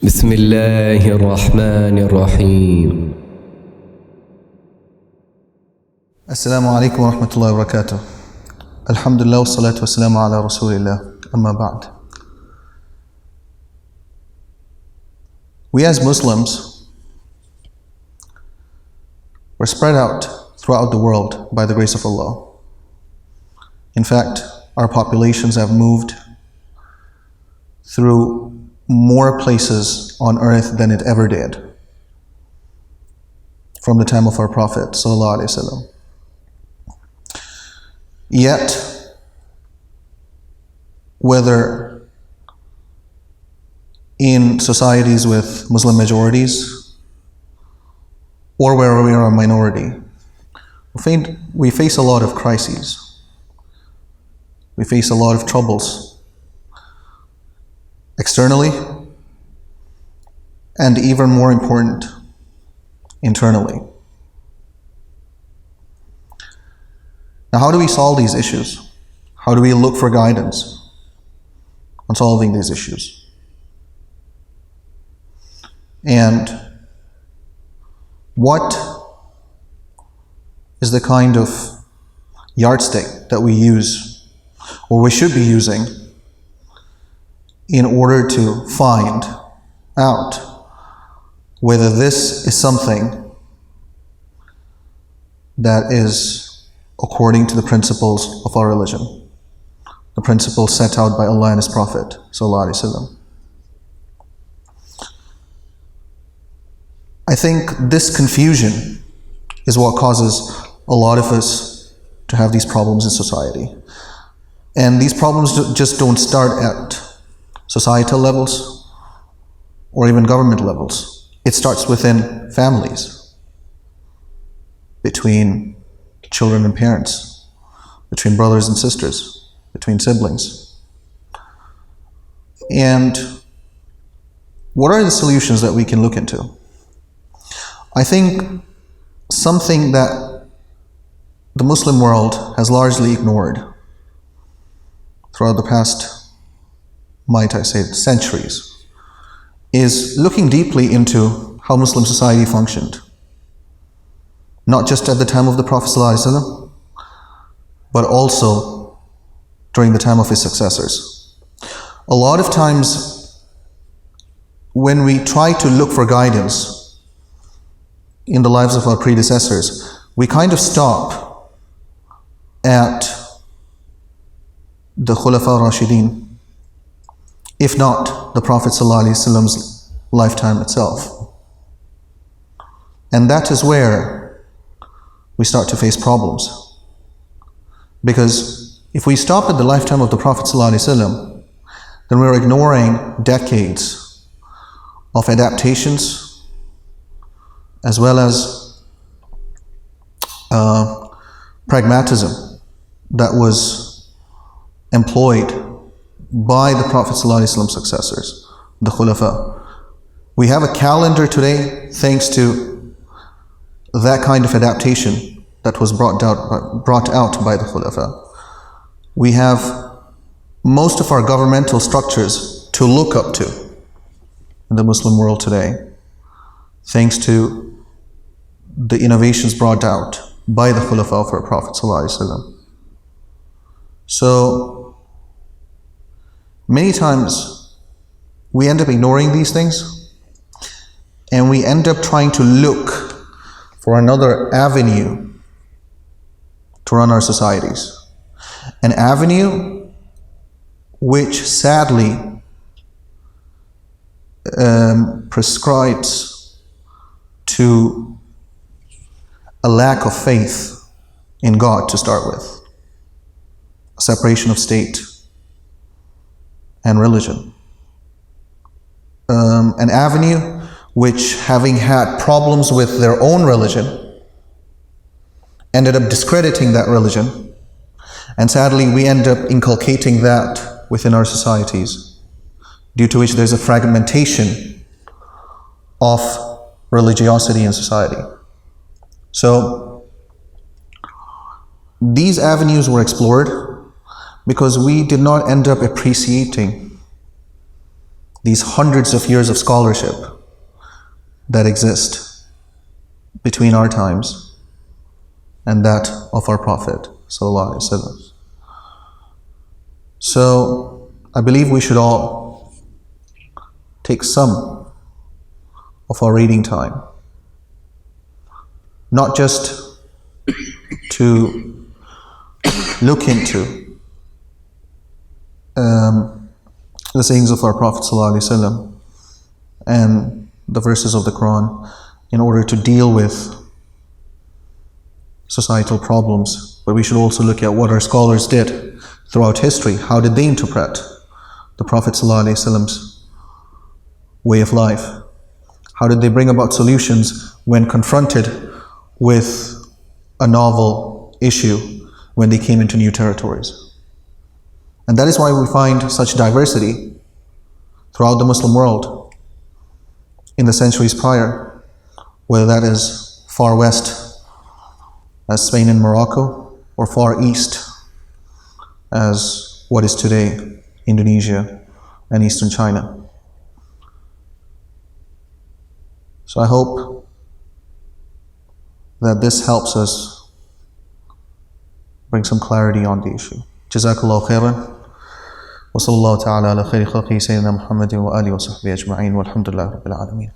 بسم الله الرحمن الرحيم. Assalamu alaikum wa rahmatullahi wa barakatuh. Alhamdulillah wa salatu wa salamu ala rasulillah. Amma ba'd. We as Muslims were spread out throughout the world by the grace of Allah. In fact, our populations have moved through more places on earth than it ever did from the time of our Prophet sallallahu alaihi wasallam. Yet, whether in societies with Muslim majorities or where we are a minority, we face a lot of crises. We face a lot of troubles externally and even more important, internally. Now, how do we solve these issues? How do we look for guidance on solving these issues? And what is the kind of yardstick that we use, or we should be using, in order to find out whether this is something that is according to the principles of our religion, the principles set out by Allah and His Prophet sallallahu alaihi wasallam. I think this confusion is what causes a lot of us to have these problems in society. And these problems just don't start at societal levels or even government levels. It starts within families, between children and parents, between brothers and sisters, between siblings. And what are the solutions that we can look into? I think something that the Muslim world has largely ignored throughout the past, might I say, centuries, is looking deeply into how Muslim society functioned. Not just at the time of the Prophet ﷺ, but also during the time of his successors. A lot of times, when we try to look for guidance in the lives of our predecessors, we kind of stop at the Khulafa Rashidin, if not the Prophet ﷺ's lifetime itself. And that is where we start to face problems. Because if we stop at the lifetime of the Prophet ﷺ, then we're ignoring decades of adaptations as well as pragmatism that was employed by the Prophet ﷺ's successors, the Khulafa. We have a calendar today thanks to that kind of adaptation that was brought out by the Khulafa. We have most of our governmental structures to look up to in the Muslim world today, thanks to the innovations brought out by the Khulafa of our Prophet ﷺ. So, many times we end up ignoring these things and we end up trying to look for another avenue to run our societies. An avenue which sadly prescribes to a lack of faith in God to start with, a separation of state and religion. An avenue which, having had problems with their own religion, ended up discrediting that religion, and sadly we end up inculcating that within our societies, due to which there's a fragmentation of religiosity in society. So these avenues were explored because we did not end up appreciating these hundreds of years of scholarship that exist between our times and that of our Prophet sallallahu alaihi wasallam. So I believe we should all take some of our reading time, not just to look into the sayings of our Prophet ﷺ and the verses of the Quran in order to deal with societal problems, but we should also look at what our scholars did throughout history. How did they interpret the Prophet ﷺ's way of life? How did they bring about solutions when confronted with a novel issue, when they came into new territories? And that is why we find such diversity throughout the Muslim world in the centuries prior, whether that is far west as Spain and Morocco, or far east as what is today Indonesia and Eastern China. So I hope that this helps us bring some clarity on the issue. Jazakallahu khairan. وصلى الله تعالى على خير خلقه سيدنا محمد وآله وصحبه أجمعين والحمد لله رب العالمين.